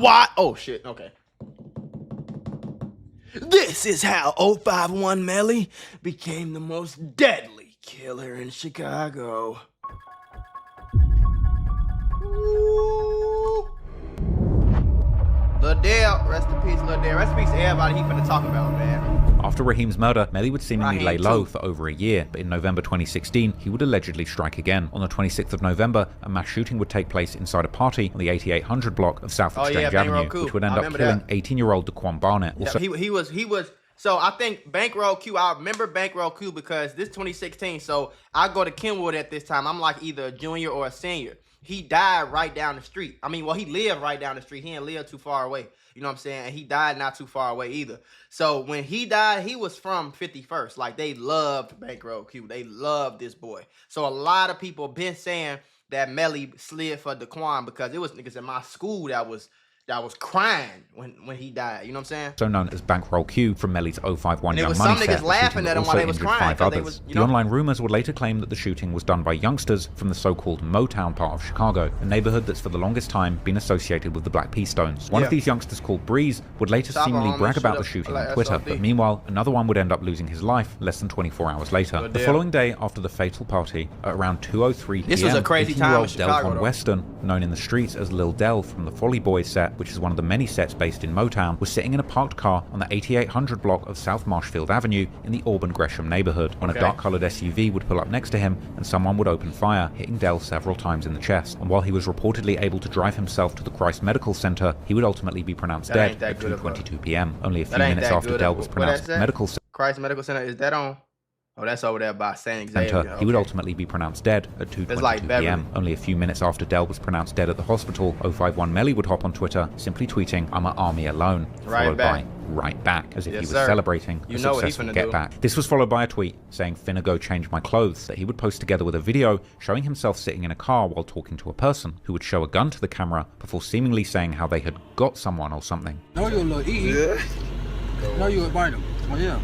why? Oh, shit. Okay. This is how 051 Melly became the most deadly killer in Chicago. Ooh. Lil Dell, rest in peace, Lil Dell. Rest in peace to everybody he finna talk about, man. After Raheem's murder, Melly would seemingly Raheem lay low too. for over a year, but in November 2016, he would allegedly strike again. On the 26th of November, a mass shooting would take place inside a party on the 8800 block of South Exchange Avenue, which would end up killing 18-year-old Daquan Barnett. Also, he was. So I think Bankroll Q, I remember Bankroll Q because this 2016, so I go to Kenwood at this time. I'm like either a junior or a senior. He died right down the street. I mean, well, he lived right down the street. He didn't live too far away. You know what I'm saying? And he died not too far away either. So when he died, he was from 51st. Like, they loved Bankroll Q. They loved this boy. So a lot of people been saying that Melly slid for Daquan because it was niggas in my school that was crying when he died. You know what I'm saying? So known as Bankroll Q from Melly's 051 Young Money some set. niggas laughing at him while they was crying. The online rumors would later claim that the shooting was done by youngsters from the so-called Motown part of Chicago, a neighborhood that's for the longest time been associated with the Black P Stones. One of these youngsters, called Breeze, would later seemingly brag about the shooting on Twitter, but meanwhile, another one would end up losing his life less than 24 hours later. The following day, after the fatal party, at around 2:03 p.m., this was a crazy time in Chicago, Delvon Weston, known in the streets as Lil Dell from the Folly Boys set, which is one of the many sets based in Motown, was sitting in a parked car on the 8800 block of South Marshfield Avenue in the Auburn Gresham neighborhood, when a dark-colored SUV would pull up next to him and someone would open fire, hitting Dell several times in the chest. And while he was reportedly able to drive himself to the Christ Medical Center, he would ultimately be pronounced dead at 2:22 p.m. Only a few minutes after Dell was pronounced medical center. Christ Medical Center, is that on? Oh, that's over there by St. Xavier. He would ultimately be pronounced dead at 2:22 p.m. Only a few minutes after Dell was pronounced dead at the hospital, 051 Melly would hop on Twitter, simply tweeting, "I'm an army alone," followed by "right back," as if he was celebrating a successful get back. This was followed by a tweet saying, "Finna go change my clothes," that he would post together with a video showing himself sitting in a car while talking to a person who would show a gun to the camera before seemingly saying how they had got someone or something. No, you a little E. No, you a bite him. Oh yeah.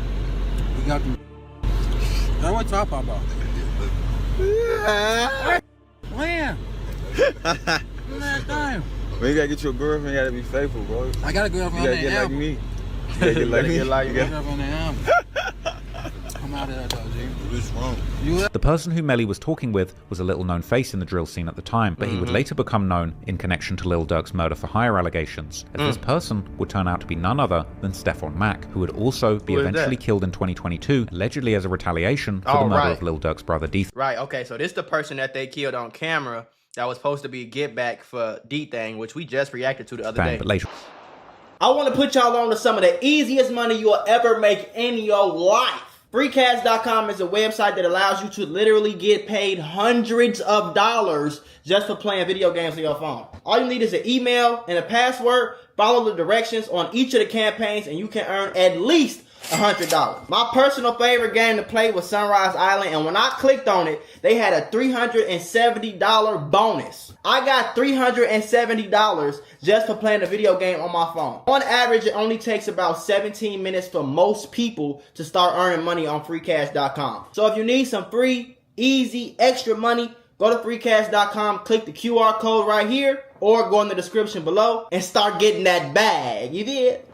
You got them. Now what y'all talking about? When? Last time. Man, you gotta get your girlfriend, you gotta be faithful, bro. I got a girlfriend. You gotta get like me. You gotta get like me. You got a girlfriend on I'm out of that though, G. What's wrong? The person who Melly was talking with was a little-known face in the drill scene at the time, but he would later become known in connection to Lil Durk's murder-for-hire allegations, as this person would turn out to be none other than Stephon Mack, who would also be eventually killed in 2022, allegedly as a retaliation for the murder of Lil Durk's brother Dthang. Right, okay, so this is the person that they killed on camera that was supposed to be a get back for Dthang, which we just reacted to the other day. But later, I want to put y'all on to some of the easiest money you'll ever make in your life. Freecash.com is a website that allows you to literally get paid hundreds of dollars just for playing video games on your phone. All you need is an email and a password. Follow the directions on each of the campaigns and you can earn at least $100. My personal favorite game to play was Sunrise Island, and when I clicked on it, they had a $370 bonus. I got $370 just for playing the video game on my phone. On average, it only takes about 17 minutes for most people to start earning money on freecash.com. So if you need some free, easy, extra money, go to freecash.com, click the QR code right here, or go in the description below and start getting that bag. You did?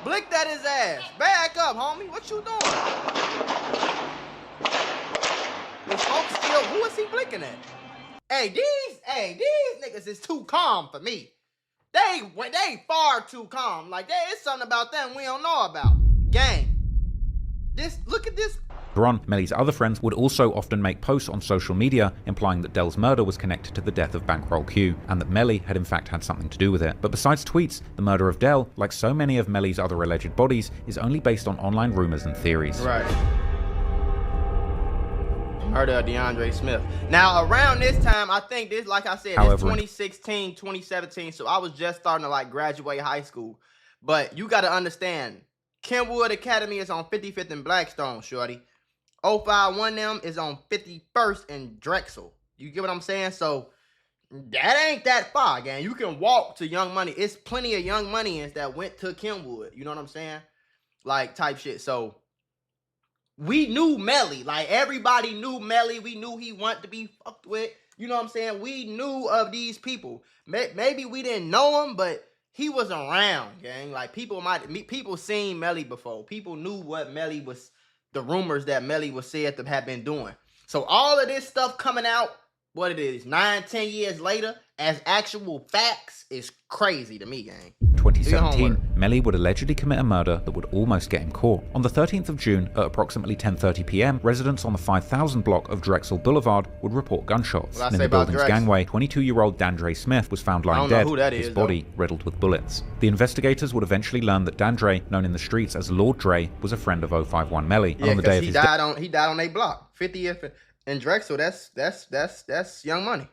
Blicked at his ass. Back up, homie. What you doing? The folks still, who is he blinking at? Hey, these niggas is too calm for me. They far too calm. Like, there is something about them we don't know about. Gang. Look at this. on, Melly's other friends would also often make posts on social media implying that Dell's murder was connected to the death of Bankroll Q, and that Melly had in fact had something to do with it. But besides tweets, the murder of Dell, like so many of Melly's other alleged bodies, is only based on online rumors and theories. Right. Murder of DeAndre Smith. Now, around this time, I think this, like I said, it's 2016, 2017, so I was just starting to like graduate high school. But you got to understand, Kenwood Academy is on 55th and Blackstone, shorty. 051 them is on 51st and Drexel. You get what I'm saying? So that ain't that far, gang. You can walk to Young Money. It's plenty of Young Moneyans that went to Kenwood. You know what I'm saying? Like type shit. So we knew Melly. Like everybody knew Melly. We knew he wanted to be fucked with. You know what I'm saying? We knew of these people. Maybe we didn't know him, but he was around, gang. Like, people seen Melly before. People knew what Melly was, the rumors that Melly was said to have been doing. So all of this stuff coming out, what it is, 9-10 years later, as actual facts, is crazy to me, gang. 2017, Melly would allegedly commit a murder that would almost get him caught. On the 13th of June, at approximately 10:30 p.m, residents on the 5000 block of Drexel Boulevard would report gunshots. And in the building's gangway, 22-year-old Dthang Smith was found lying dead, his body riddled with bullets. The investigators would eventually learn that Dthang, known in the streets as Lord Dre, was a friend of 051 Melly. Yeah, because he died on a block, 50th in Drexel. That's Young Money.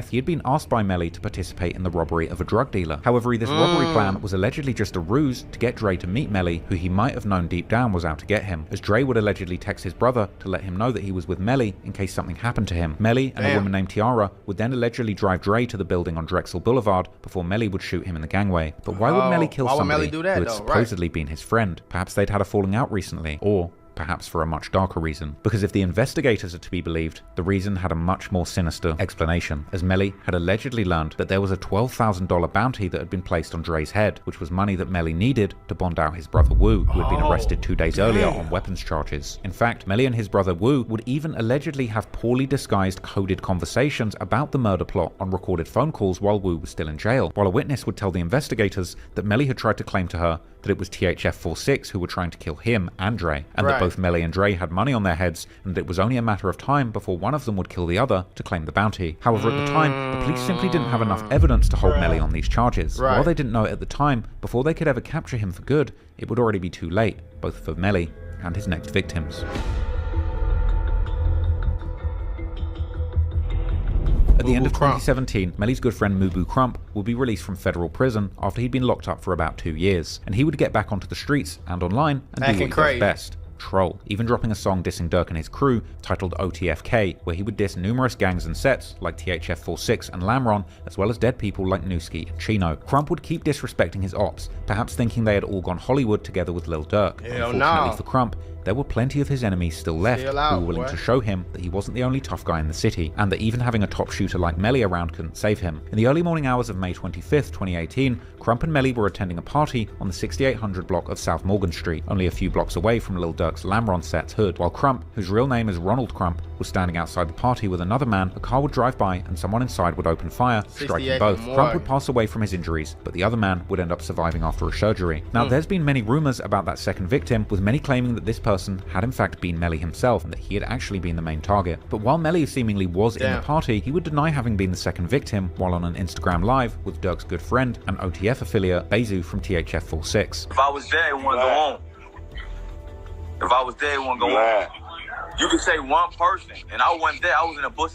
He had been asked by Melly to participate in the robbery of a drug dealer. However, this robbery plan was allegedly just a ruse to get Dre to meet Melly, who he might have known deep down was out to get him, as Dre would allegedly text his brother to let him know that he was with Melly in case something happened to him. Melly and a woman named Tiara would then allegedly drive Dre to the building on Drexel Boulevard before Melly would shoot him in the gangway. But why would Melly kill somebody who had supposedly been his friend? Perhaps they'd had a falling out recently, or perhaps for a much darker reason. Because if the investigators are to be believed, the reason had a much more sinister explanation, as Melly had allegedly learned that there was a $12,000 bounty that had been placed on Dre's head, which was money that Melly needed to bond out his brother Woo, who had been arrested 2 days earlier on weapons charges. In fact, Melly and his brother Woo would even allegedly have poorly disguised coded conversations about the murder plot on recorded phone calls while Woo was still in jail, while a witness would tell the investigators that Melly had tried to claim to her that it was THF-46 who were trying to kill him and Dre, and that both Melly and Dre had money on their heads, and it was only a matter of time before one of them would kill the other to claim the bounty. However, at the time, the police simply didn't have enough evidence to hold Melly on these charges. While they didn't know it at the time, before they could ever capture him for good, it would already be too late, both for Melly and his next victims. At the end of 2017, Melly's good friend Moo Crump would be released from federal prison after he'd been locked up for about 2 years, and he would get back onto the streets and online and do what he does best: troll, even dropping a song dissing Durk and his crew titled OTFK, where he would diss numerous gangs and sets like THF-46 and Lamron, as well as dead people like Newski and Chino. Crump would keep disrespecting his ops, perhaps thinking they had all gone Hollywood together with Lil Durk. Unfortunately for Crump, there were plenty of his enemies still left who were willing to show him that he wasn't the only tough guy in the city, and that even having a top shooter like Melly around couldn't save him. In the early morning hours of May 25th, 2018, Crump and Melly were attending a party on the 6800 block of South Morgan Street, only a few blocks away from Lil Durk's Lamron set's hood. While Crump, whose real name is Ronald Crump, was standing outside the party with another man, a car would drive by and someone inside would open fire, striking both. Crump would pass away from his injuries, but the other man would end up surviving after a surgery. Now, there's been many rumors about that second victim, with many claiming that this person had in fact been Melly himself and that he had actually been the main target. But while Melly seemingly was in the party, he would deny having been the second victim while on an Instagram live with Durk's good friend and OTF affiliate Bezu from THF-46. If I was there, it wouldn't go on. If I was there, it wouldn't go on. You could say one person, and I wasn't there. I was in a bush.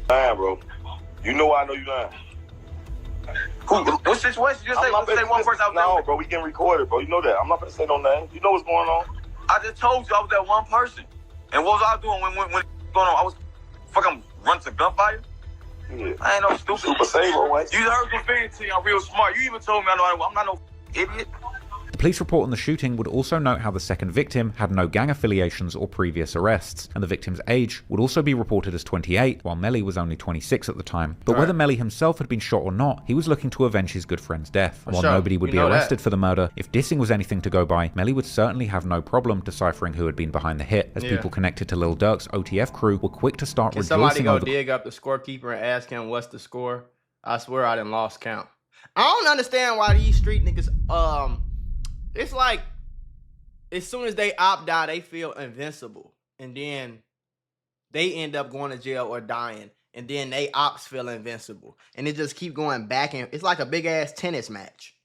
Lying, bro. You know I know you lying. What situation? You say one person. I was no, bro, we getting recorded, bro. You know that. I'm not gonna say no name. You know what's going on. I just told you I was that one person. And what was I doing when it was going on? I was fucking running to gunfire? Yeah. I ain't no stupid. Super saver, right? You heard me saying to you, I'm real smart. You even told me I'm not no idiot. The police report on the shooting would also note how the second victim had no gang affiliations or previous arrests, and the victim's age would also be reported as 28, while Melly was only 26 at the time. But whether Melly himself had been shot or not, he was looking to avenge his good friend's death. While nobody would be arrested for the murder, if dissing was anything to go by, Melly would certainly have no problem deciphering who had been behind the hit, as people connected to Lil Durk's OTF crew were quick to start rejoicing over... Somebody go dig up the scorekeeper and ask him what's the score? I swear I done lost count. I don't understand why these street niggas, it's like, as soon as they opt out, they feel invincible. And then they end up going to jail or dying. And then they ops feel invincible. And it just keep going back. And it's like a big-ass tennis match.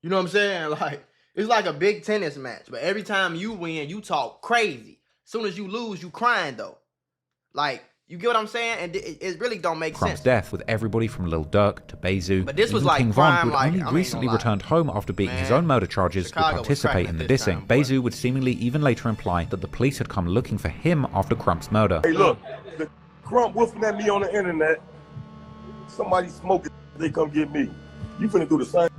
You know what I'm saying? Like, it's like a big tennis match. But every time you win, you talk crazy. As soon as you lose, you crying, though. Like, you get what I'm saying? And it really don't make Crump's sense. Death with everybody from Lil Durk to Bezu. But this was like King crime, Von, who had only recently returned home after beating his own murder charges to participate in the dissing. Bezu would seemingly even later imply that the police had come looking for him after Crump's murder. Hey, look, the Crump woofing at me on the internet. Somebody smoking, they come get me. You finna do the same.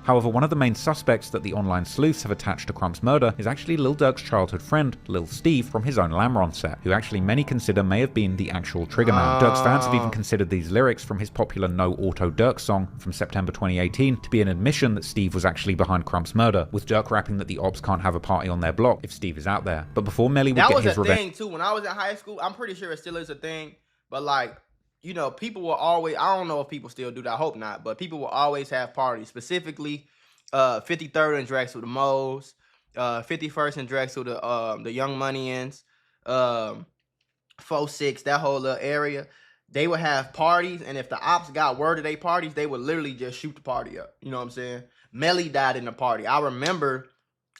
However, one of the main suspects that the online sleuths have attached to Crump's murder is actually Lil Durk's childhood friend, Lil Steve, from his own Lamron set, who actually many consider may have been the actual triggerman. Durk's fans have even considered these lyrics from his popular No Auto Durk song from September 2018 to be an admission that Steve was actually behind Crump's murder, with Durk rapping that the Opps can't have a party on their block if Steve is out there. But before Melly would get his revenge... That was a thing too. When I was in high school, I'm pretty sure it still is a thing, but like, you know, people will always, I don't know if people still do that, I hope not, but people will always have parties, specifically 53rd and Drexel, the Moes, 51st and Drexel, the Young Moneyans, 46, that whole little area. They would have parties, and if the Opps got word of their parties, they would literally just shoot the party up. You know what I'm saying? Melly died in the party. I remember,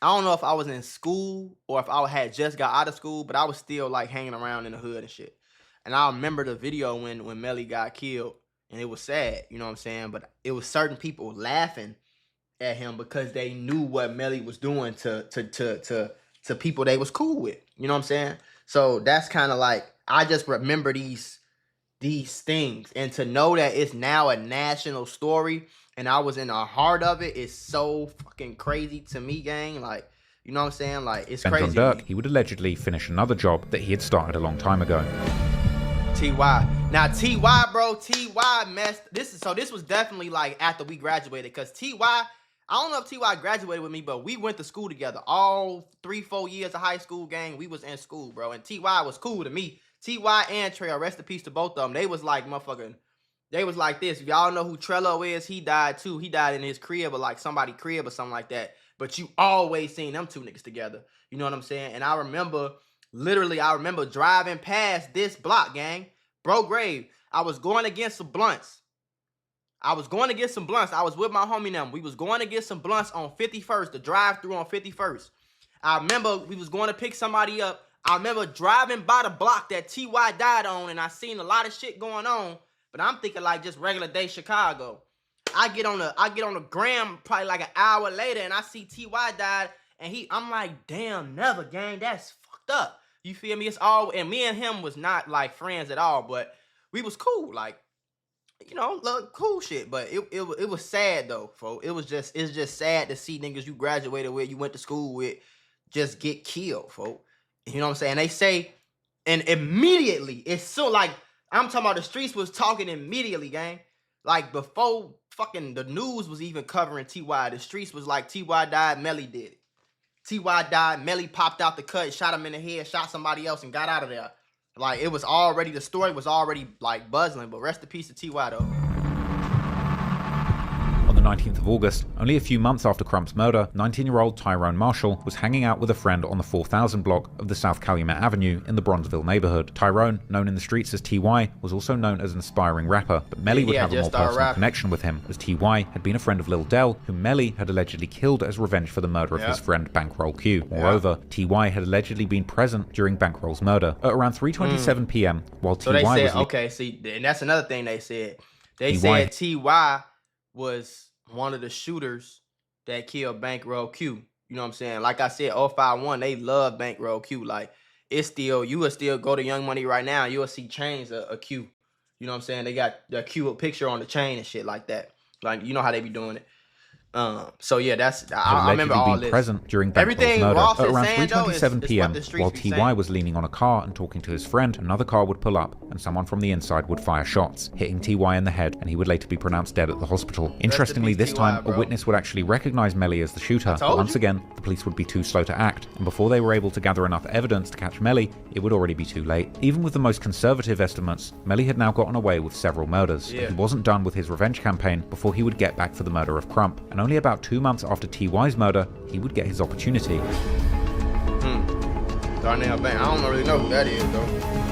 I don't know if I was in school or if I had just got out of school, but I was still like hanging around in the hood and shit. And I remember the video when Melly got killed, and it was sad, you know what I'm saying? But it was certain people laughing at him because they knew what Melly was doing to people they was cool with. You know what I'm saying? So that's kind of like, I just remember these things, and to know that it's now a national story and I was in the heart of it is so fucking crazy to me, gang. Like, you know what I'm saying? Like, it's crazy. On Durk, he would allegedly finish another job that he had started a long time ago. T.Y. Now, T.Y., bro, T.Y. messed... This was definitely, like, after we graduated, because T.Y., I don't know if T.Y. graduated with me, but we went to school together. All 3-4 years of high school, gang, we was in school, bro, and T.Y. was cool to me. T.Y. and Trey, rest in peace to both of them. They was like, motherfucking... They was like this. If y'all know who Trello is, he died, too. He died in his crib or, like, somebody's crib or something like that. But you always seen them two niggas together. You know what I'm saying? And I remember... Literally, I remember driving past this block, gang. Bro Grave. I was going to get some blunts. I was with my homie now. We was going to get some blunts on 51st, the drive-thru on 51st. I remember we was going to pick somebody up. I remember driving by the block that T.Y. died on, and I seen a lot of shit going on. But I'm thinking like just regular day Chicago. I get on the gram probably like an hour later, and I see T.Y. died, and I'm like, damn, never, gang. That's fucked up. You feel me? It's all, and me and him was not like friends at all, but we was cool, like, you know, cool shit. But it was sad though, folks. It's just sad to see niggas you graduated with, you went to school with, just get killed, folks. You know what I'm saying? They say, and immediately, it's so like, I'm talking about the streets was talking immediately, gang. Like before fucking the news was even covering T.Y., the streets was like, T.Y. died, Melly did it. T.Y. died, Melly popped out the cut, shot him in the head, shot somebody else, and got out of there. Like, it was already, the story was already, like, buzzing, but rest in peace to T.Y., though. On the 19th of August, only a few months after Crump's murder, 19-year-old Tyrone Marshall was hanging out with a friend on the 4000 block of the South Calumet Avenue in the Bronzeville neighborhood. Tyrone, known in the streets as T.Y., was also known as an aspiring rapper, but Melly would have a more personal connection with him, as T.Y. had been a friend of Lil Dell, whom Melly had allegedly killed as revenge for the murder of his friend Bankroll Q. Moreover, T.Y. had allegedly been present during Bankroll's murder. At around 3:27 p.m., while T.Y. So they said, was... okay, see, and that's another thing they said. They said T.Y. was one of the shooters that killed Bankroll Q. You know what I'm saying? Like I said, 051, they love Bankroll Q. Like, it's still, you will still go to Young Money right now, you will see chains of Q. You know what I'm saying? They got the Q picture on the chain and shit like that. Like, you know how they be doing it. So yeah, that's, I remember all this. Present during Bankroll's murder. At around 3:27 p.m., while T.Y. was leaning on a car and talking to his friend, another car would pull up, and someone from the inside would fire shots, hitting T.Y. in the head, and he would later be pronounced dead at the hospital. Interestingly, this time, a witness would actually recognize Melly as the shooter, but once again, the police would be too slow to act, and before they were able to gather enough evidence to catch Melly, it would already be too late. Even with the most conservative estimates, Melly had now gotten away with several murders. He wasn't done with his revenge campaign before he would get back for the murder of Crump, and only about 2 months after T.Y.'s murder, he would get his opportunity. Darnell Bank. I don't really know who that is, though.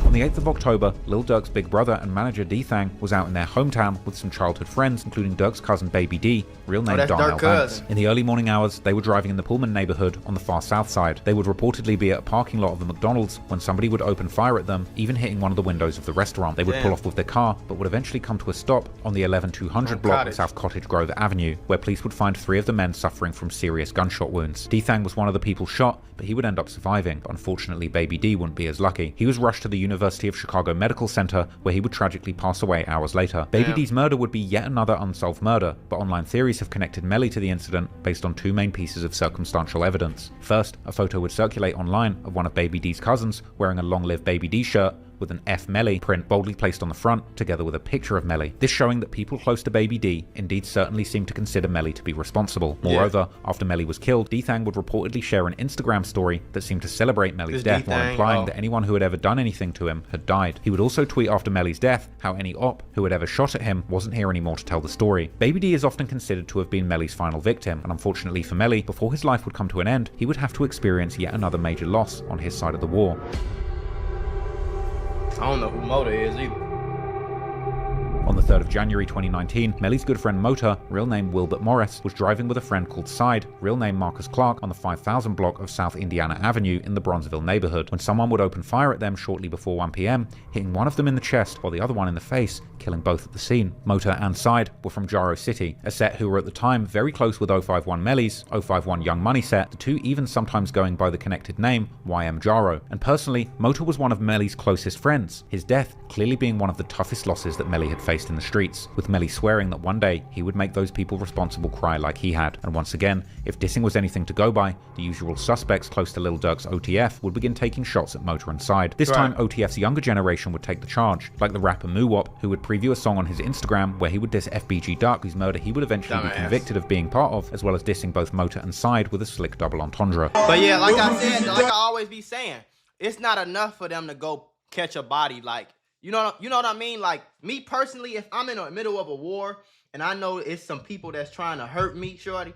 On the 8th of October, Lil Durk's big brother and manager Dthang was out in their hometown with some childhood friends, including Durk's cousin Baby D, real name Darnell Banks. In the early morning hours, they were driving in the Pullman neighborhood on the far south side. They would reportedly be at a parking lot of the McDonald's when somebody would open fire at them, even hitting one of the windows of the restaurant. They would pull off with their car, but would eventually come to a stop on the 11200 block of South Cottage Grove Avenue, where police would find 3 of the men suffering from serious gunshot wounds. Dthang was one of the people shot, but he would end up surviving. But unfortunately, Baby D wouldn't be as lucky. He was rushed to the University University of Chicago Medical Center, where he would tragically pass away hours later. Baby D's murder would be yet another unsolved murder, but online theories have connected Melly to the incident based on two main pieces of circumstantial evidence. First, a photo would circulate online of one of Baby D's cousins wearing a Long Live Baby D shirt with an F Melly print boldly placed on the front, together with a picture of Melly. This showing that people close to Baby D indeed certainly seemed to consider Melly to be responsible. Moreover, after Melly was killed, Dthang would reportedly share an Instagram story that seemed to celebrate Melly's death, while implying that anyone who had ever done anything to him had died. He would also tweet after Melly's death how any op who had ever shot at him wasn't here anymore to tell the story. Baby D is often considered to have been Melly's final victim, and unfortunately for Melly, before his life would come to an end, he would have to experience yet another major loss on his side of the war. I don't know who Mota is either. On the 3rd of January 2019, Melly's good friend Mota, real name Wilbert Morris, was driving with a friend called Side, real name Marcus Clark, on the 5000 block of South Indiana Avenue in the Bronzeville neighborhood, when someone would open fire at them shortly before 1 p.m., hitting one of them in the chest while the other one in the face, killing both at the scene. Mota and Side were from Jaro City, a set who were at the time very close with 051 Melly's 051 Young Money set, the two even sometimes going by the connected name YM Jaro. And personally, Mota was one of Melly's closest friends, his death clearly being one of the toughest losses that Melly had faced in the streets, with Melly swearing that one day he would make those people responsible cry like he had. And once again, if dissing was anything to go by, the usual suspects close to Lil Durk's OTF would begin taking shots at Mota and Side. This time, OTF's younger generation would take the charge, like the rapper Moo Crump, who would preview a song on his Instagram where he would diss FBG Duck, whose murder he would eventually be convicted of being part of, as well as dissing both Mota and Side with a slick double entendre. But yeah, like I said, like I always be saying, it's not enough for them to go catch a body. Like, you know what I mean? Like, me personally, if I'm in the middle of a war and I know it's some people that's trying to hurt me, shorty,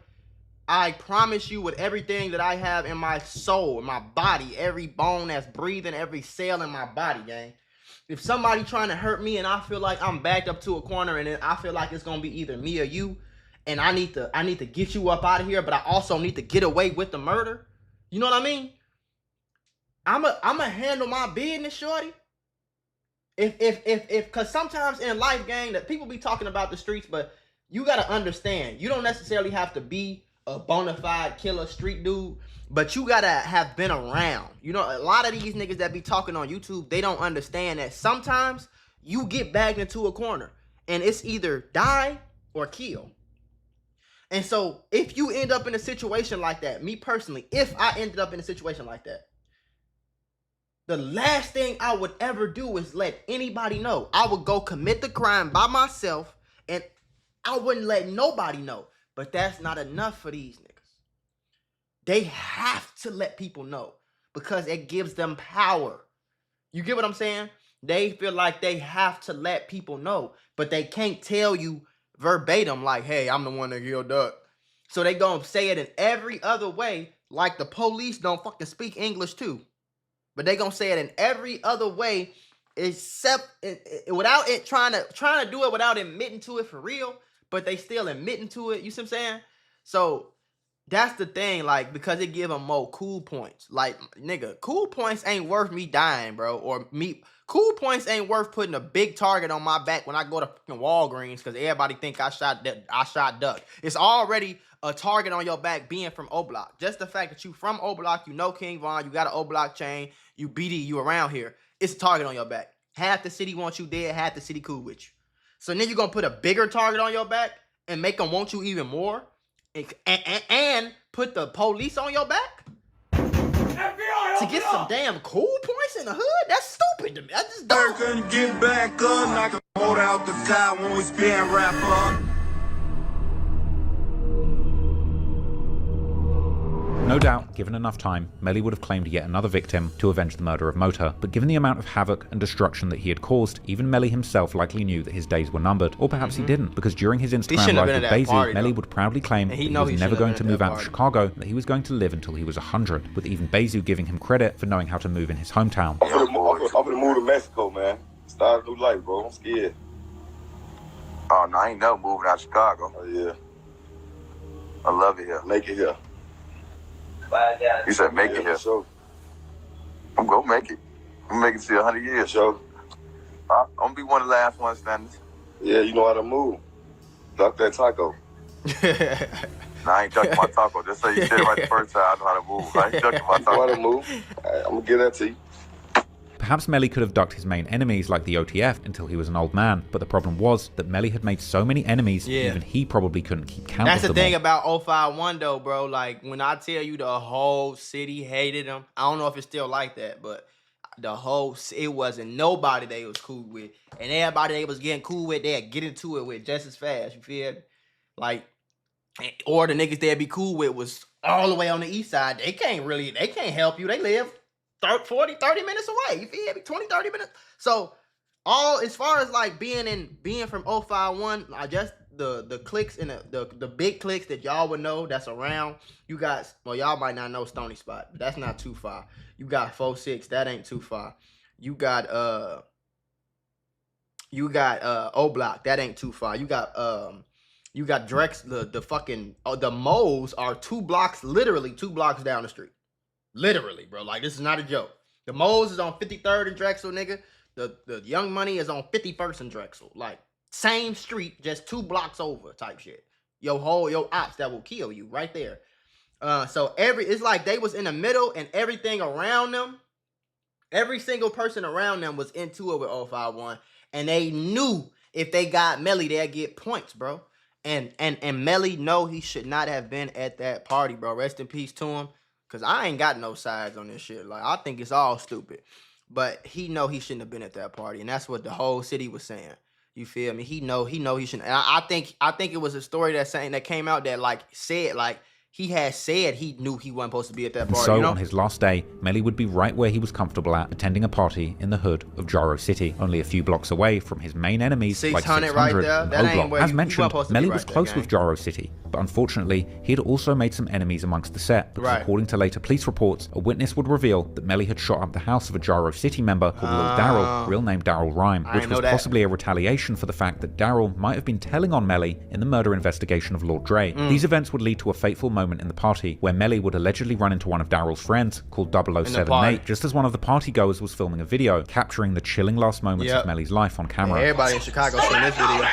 I promise you with everything that I have in my soul, in my body, every bone that's breathing, every cell in my body, gang, if somebody trying to hurt me and I feel like I'm backed up to a corner and then I feel like it's going to be either me or you, and I need to get you up out of here, but I also need to get away with the murder, you know what I mean? I'm a handle my business, shorty. If cause sometimes in life, gang, that people be talking about the streets, but you gotta understand, you don't necessarily have to be a bona fide killer street dude, but you gotta have been around. You know, a lot of these niggas that be talking on YouTube, they don't understand that sometimes you get backed into a corner and it's either die or kill. And so if you end up in a situation like that, me personally, if I ended up in a situation like that, the last thing I would ever do is let anybody know. I would go commit the crime by myself and I wouldn't let nobody know. But that's not enough for these niggas. They have to let people know because it gives them power. You get what I'm saying? They feel like they have to let people know, but they can't tell you verbatim like, hey, I'm the one that killed Duck. So they gonna say it in every other way, like the police don't fucking speak English too. But they gonna say it in every other way, except without it trying to do it without admitting to it for real. But they still admitting to it. You see what I'm saying? So that's the thing, like, because it give them more cool points. Like, nigga, cool points ain't worth me dying, bro. Or me, cool points ain't worth putting a big target on my back when I go to fucking Walgreens because everybody think I shot Duck. It's already a target on your back being from O-Block. Just the fact that you from O-Block, you know King Von, you got an O-Block chain, you BD, you around here. It's a target on your back. Half the city wants you dead, half the city cool with you. So then you're going to put a bigger target on your back and make them want you even more and put the police on your back to get some damn cool points in the hood? That's stupid to me. I just don't. Couldn't get back up, knock a motor out the car when we spin rap up. No doubt, given enough time, Melly would have claimed yet another victim to avenge the murder of Mota, but given the amount of havoc and destruction that he had caused, even Melly himself likely knew that his days were numbered. Or perhaps he didn't, because during his Instagram live with Basie, Melly would proudly claim that he was never going to move out of Chicago, that he was going to live until he was 100, with even Basie giving him credit for knowing how to move in his hometown. I'm gonna move to Mexico, man. Start a new life, bro. I'm scared. Oh, no, I ain't never moving out of Chicago. Oh, yeah. I love it here. Make it here. You said make it here. Sure. I'm gonna make it. I'm gonna make it to 100 years. Sure. I'm gonna be one of the last ones standing. Yeah, you know how to move. Duck that taco. Nah, I ain't ducking my taco. Just say you said it right the first time. I know how to move. I ain't ducking my You know how taco. to move. All right, I'm gonna give that to you. Perhaps Melly could have ducked his main enemies like the OTF until he was an old man, but the problem was that Melly had made so many enemies, even he probably couldn't keep count That's of the them thing all. about 051 though, bro. Like, when I tell you the whole city hated him, I don't know if it's still like that, but it wasn't nobody they was cool with. And everybody they was getting cool with, they'd get into it with just as fast, you feel me? Like, or the niggas they'd be cool with was all the way on the east side. They can't help you. They live 30 minutes away. You feel me? 20, 30 minutes. So, as far as like being from 051, I just the cliques and the big cliques that y'all would know that's around. You got, well, y'all might not know Stony Spot, but that's not too far. You got 46, that ain't too far. You got O Block, that ain't too far. You got Drex, the moles are literally 2 blocks down the street. Literally, bro. Like, this is not a joke. The moles is on 53rd and Drexel, nigga. The Young Money is on 51st and Drexel. Like, same street, just 2 blocks over type shit. Your Opps that will kill you right there. So it's like they was in the middle and everything around them, every single person around them was into it with 051. And they knew if they got Melly, they'd get points, bro. And Melly know he should not have been at that party, bro. Rest in peace to him. Cause I ain't got no sides on this shit. Like, I think it's all stupid. But he know he shouldn't have been at that party. And that's what the whole city was saying. You feel me? He know he shouldn't. And I think it was a story that came out that like said like he had said he knew he wasn't supposed to be at that party. So you know? on his last day, Melly would be right where he was comfortable at, attending a party in the hood of Gyro City, only a few blocks away from his main enemies like 600 right there. and That ain't O-Block. where As you mentioned, supposed to be Melly right was there, close gang. with Gyro City, but unfortunately, he had also made some enemies amongst the set, because Right. according to later police reports, a witness would reveal that Melly had shot up the house of a Gyro City member called Lil Daryl, real name Daryl Rhyme, I which didn't was know that. possibly a retaliation for the fact that Daryl might have been telling on Melly in the murder investigation of Lord Dre. These events would lead to a fateful moment in the party, where Melly would allegedly run into one of Daryl's friends called 007 Nate, just as one of the partygoers was filming a video capturing the chilling last moments of Melly's life on camera. Everybody in Chicago seen this video.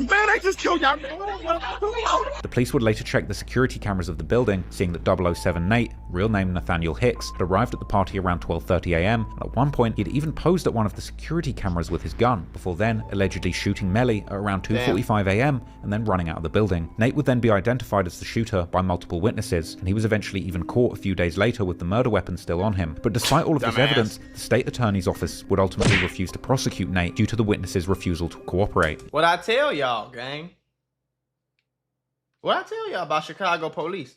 Man, I just killed y'all. The police would later check the security cameras of the building, seeing that 007 Nate, real name Nathaniel Hicks, had arrived at the party around 12:30 AM, and at one point he'd even posed at one of the security cameras with his gun, before then allegedly shooting Melly at around 2:45 AM and then running out of the building. Nate would then be identified as the shooter by multiple witnesses, and he was eventually even caught a few days later with the murder weapon still on him. But despite all of this evidence, the state attorney's office would ultimately refuse to prosecute Nate due to the witnesses' refusal to cooperate. What I tell y'all, gang? What I tell y'all about Chicago police?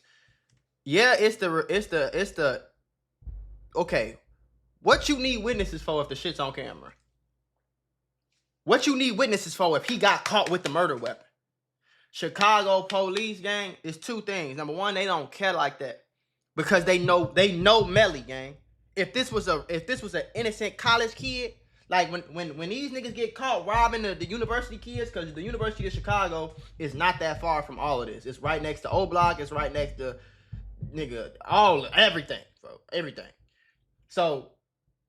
Yeah, it's the okay. What you need witnesses for if the shit's on camera? What you need witnesses for if he got caught with the murder weapon? Chicago police, gang, is 2 things. Number 1, they don't care like that because they know Melly, gang. If this was an innocent college kid, like when these niggas get caught robbing the university kids, because the University of Chicago is not that far from all of this. It's right next to O Block. It's right next to everything, bro, everything. So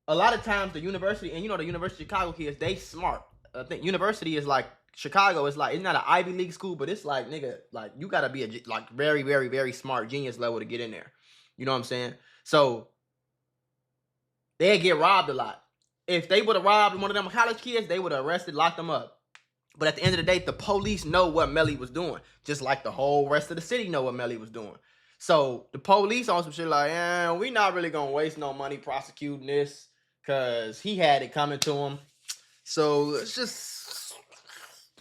a lot of times the university, and the University of Chicago kids, they smart. I think university is like Chicago is like, it's not an Ivy League school, but it's like, nigga, like you gotta be like very, very, very smart genius level to get in there. You know what I'm saying? So they get robbed a lot. If they would have robbed one of them college kids, they would have arrested, locked them up. But at the end of the day, the police know what Melly was doing, just like the whole rest of the city know what Melly was doing. So the police on some shit like, we not really gonna waste no money prosecuting this because he had it coming to him. So let's just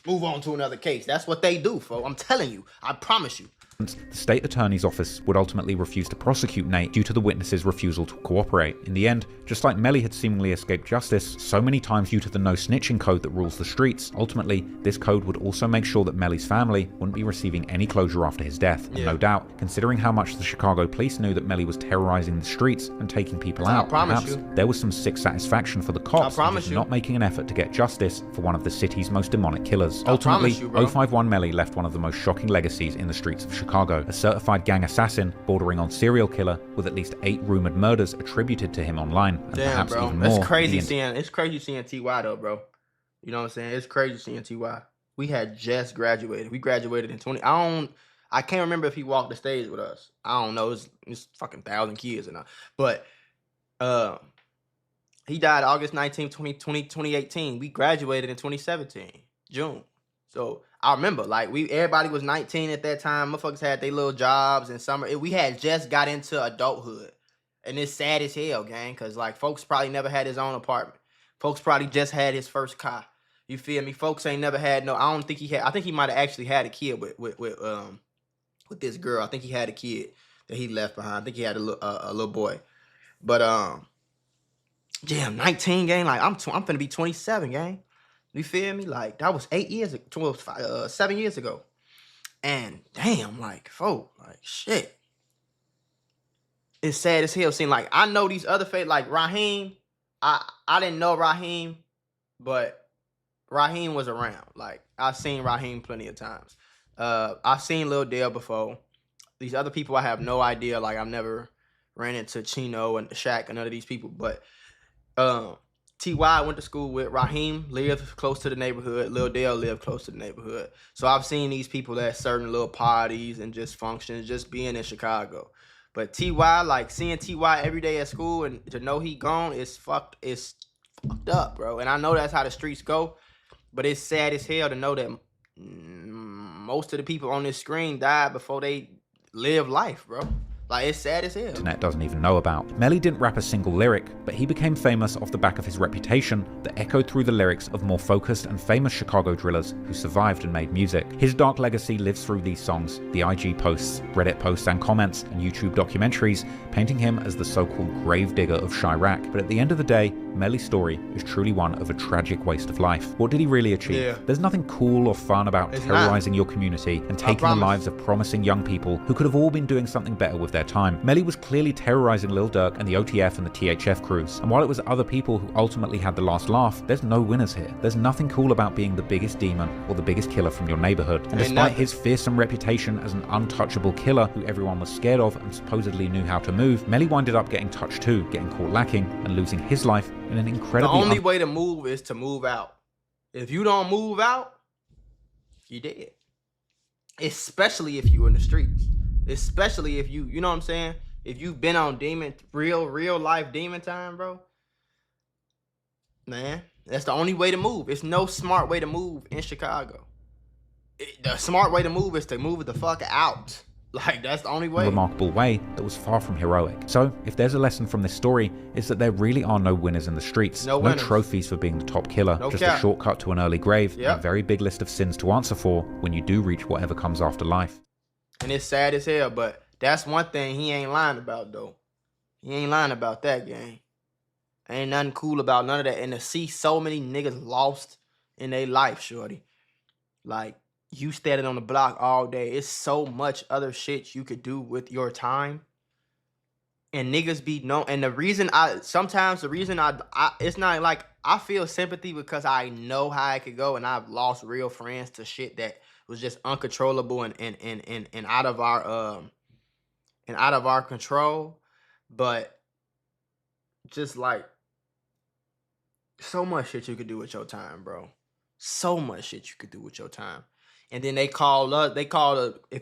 move on to another case. That's what they do, folks. I'm telling you. I promise you. The state attorney's office would ultimately refuse to prosecute Nate due to the witnesses' refusal to cooperate. In the end, just like Melly had seemingly escaped justice so many times due to the no snitching code that rules the streets, ultimately, this code would also make sure that Melly's family wouldn't be receiving any closure after his death. And no doubt, considering how much the Chicago police knew that Melly was terrorizing the streets and taking people out, perhaps there was some sick satisfaction for the cops in just not making an effort to get justice for one of the city's most demonic killers. Ultimately, 051 Melly left one of the most shocking legacies in the streets of Chicago, a certified gang assassin bordering on serial killer with at least 8 rumored murders attributed to him online, and perhaps bro. even more. It's crazy seeing TY though, bro. You know what I'm saying? It's crazy seeing TY. We had just graduated. We graduated in 20. I can't remember if he walked the stage with us. I don't know. It's fucking 1,000 kids and all. But He died August 19, 2018. We graduated in 2017, June. So I remember, like, everybody was 19 at that time. Motherfuckers had their little jobs in summer. We had just got into adulthood. And it's sad as hell, gang, because, like, folks probably never had his own apartment. Folks probably just had his first car. You feel me? Folks ain't never had no. I don't think he had. I think he might have actually had a kid with this girl. I think he had a kid that he left behind. I think he had a little boy. But damn, 19, gang. Like I'm finna be 27, gang. You feel me? Like that was 7 years ago. And damn, like, folk, like shit. It's sad as hell. Seeing like I know these other like Raheem. I didn't know Raheem, but Raheem was around. Like, I've seen Raheem plenty of times. I've seen Lil Dell before. These other people, I have no idea. Like, I've never ran into Chino and Shaq and none of these people. But T.Y. went to school with. Raheem lived close to the neighborhood. Lil Dell lived close to the neighborhood. So I've seen these people at certain little parties and just functions, just being in Chicago. But T.Y., like, seeing T.Y. every day at school and to know he gone is fucked up, bro. And I know that's how the streets go. But it's sad as hell to know that most of the people on this screen died before they lived life, bro. Like, it's sad as hell. Internet doesn't even know about. Melly didn't rap a single lyric, but he became famous off the back of his reputation that echoed through the lyrics of more focused and famous Chicago drillers who survived and made music. His dark legacy lives through these songs, the IG posts, Reddit posts and comments, and YouTube documentaries, painting him as the so-called gravedigger of Chirac. But at the end of the day, Melly's story is truly one of a tragic waste of life. What did he really achieve? Yeah. There's nothing cool or fun about terrorizing your community and taking the lives of promising young people who could have all been doing something better with their time. Melly was clearly terrorizing Lil Durk and the OTF and the THF crews. And while it was other people who ultimately had the last laugh, there's no winners here. There's nothing cool about being the biggest demon or the biggest killer from your neighborhood. And despite his fearsome reputation as an untouchable killer who everyone was scared of and supposedly knew how to move, Melly winded up getting touched too, getting caught lacking and losing his life in an incredibly... The only way to move is to move out. If you don't move out, you dead. Especially if you in the streets. Especially if you know what I'm saying? If you've been on real life demon time, bro. Man, that's the only way to move. It's no smart way to move in Chicago. The smart way to move is to move the fuck out. Like, that's the only way. A remarkable way that was far from heroic. So, if there's a lesson from this story, it's that there really are no winners in the streets. No trophies for being the top killer. No just cap. a shortcut to an early grave. Yep. And a very big list of sins to answer for when you do reach whatever comes after life. And it's sad as hell, but that's one thing he ain't lying about, though. He ain't lying about that, gang. Ain't nothing cool about none of that. And to see so many niggas lost in their life, shorty. Like, you standing on the block all day. It's so much other shit you could do with your time. And niggas be known. And the reason it's not like I feel sympathy because I know how it could go. And I've lost real friends to shit that was just uncontrollable and out of our control. But just like so much shit you could do with your time, bro. So much shit you could do with your time. And then if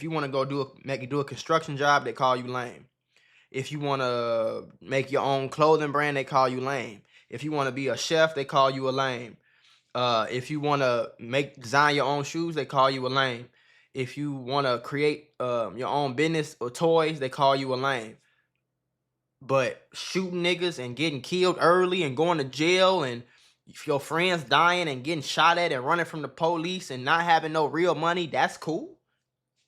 you want to go do a construction job, they call you lame. If you want to make your own clothing brand, they call you lame. If you want to be a chef, they call you a lame. If you want to design your own shoes, they call you a lame. If you want to create your own business or toys, they call you a lame. But shooting niggas and getting killed early and going to jail and if your friends dying and getting shot at and running from the police and not having no real money, that's cool.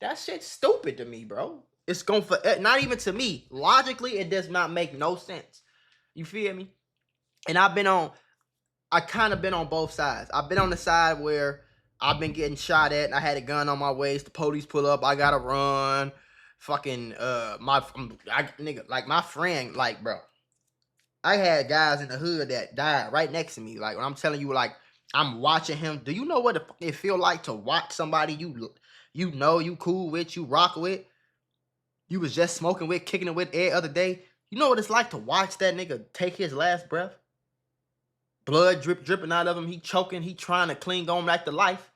That shit's stupid to me, bro. It's going for not even to me. Logically, it does not make no sense. You feel me? And I kind of been on both sides. I've been on the side where I've been getting shot at and I had a gun on my waist. The police pull up. I gotta run. Fucking my friend, like, bro. I had guys in the hood that died right next to me. Like, when I'm telling you, like, I'm watching him. Do you know what it feel like to watch somebody you know, you cool with, you rock with, you was just smoking with, kicking it with every other day? You know what it's like to watch that nigga take his last breath? Blood dripping out of him. He choking. He trying to cling on back to life.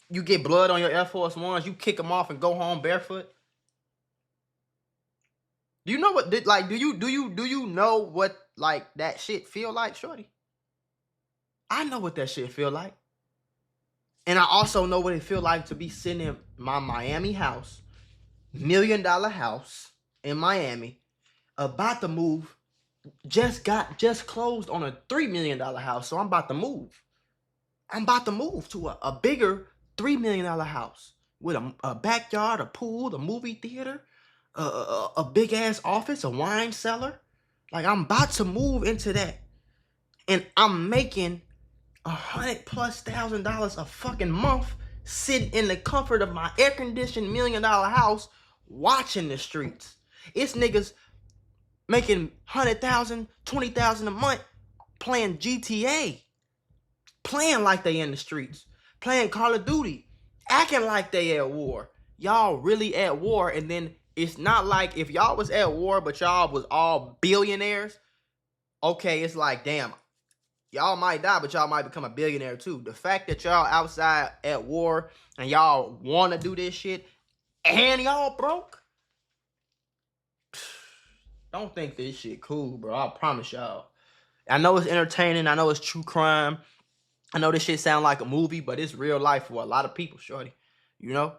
You get blood on your Air Force Ones. You kick them off and go home barefoot. Do you know what? Like, do you know what like that shit feel like, shorty? I know what that shit feel like. And I also know what it feel like to be sitting in my Miami house, $1 million house in Miami, about to move, just closed on a $3 million house. So I'm about to move. I'm about to move to a bigger $3 million house with a backyard, a pool, a movie theater, a big ass office, a wine cellar. Like, I'm about to move into that. And I'm making $100,000+ a fucking month sitting in the comfort of my air-conditioned $1 million house watching the streets. It's niggas making $100,000, $20,000 a month playing GTA. Playing like they in the streets. Playing Call of Duty. Acting like they at war. Y'all really at war, and then it's not like if y'all was at war but y'all was all billionaires, okay, it's like, damn, y'all might die, but y'all might become a billionaire too. The fact that y'all outside at war and y'all want to do this shit and y'all broke, don't think this shit cool, bro. I promise y'all. I know it's entertaining. I know it's true crime. I know this shit sound like a movie, but it's real life for a lot of people, shorty. You know?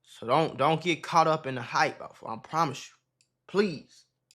So don't get caught up in the hype. I promise you. Please.